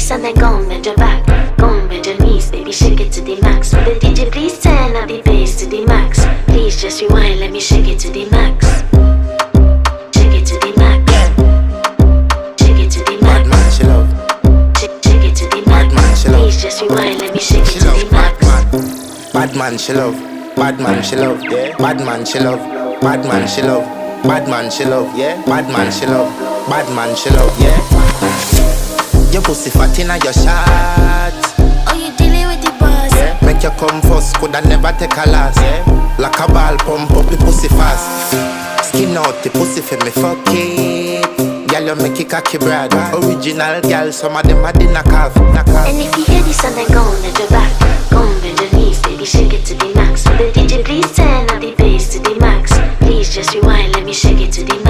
this and then go and bend your back. Go and bend your knees, baby, shake it to the max. Will the DJ please turn up the bass to the max? Please just rewind, let me shake it to the max. Shake it to the max. Shake it to the max. Bad man, she love. Shake it to the max. Bad man, she love. Please just rewind, let me shake it She to love. the max. Bad man, she love. Bad man, she love. Yeah. Bad man, she love. Bad man, she love. Bad man, she love. Yeah. Bad man, she love. Bad man, she love. Yeah. Your pussy fat inna your shot. Oh, you dealing with the boss? Yeah. Make you come first, coulda never take a last. Yeah. Like a ball, pump up the pussy fast. Skin out the pussy for me fuck it. Girl, you make it cocky brad. Original girl, some of them a the knock off. And if you hear this and then go and bend your back. Go and bend your knees, baby, shake it to the max. Will the DJ please turn up the bass to the max? Please just rewind, let me shake it to the max.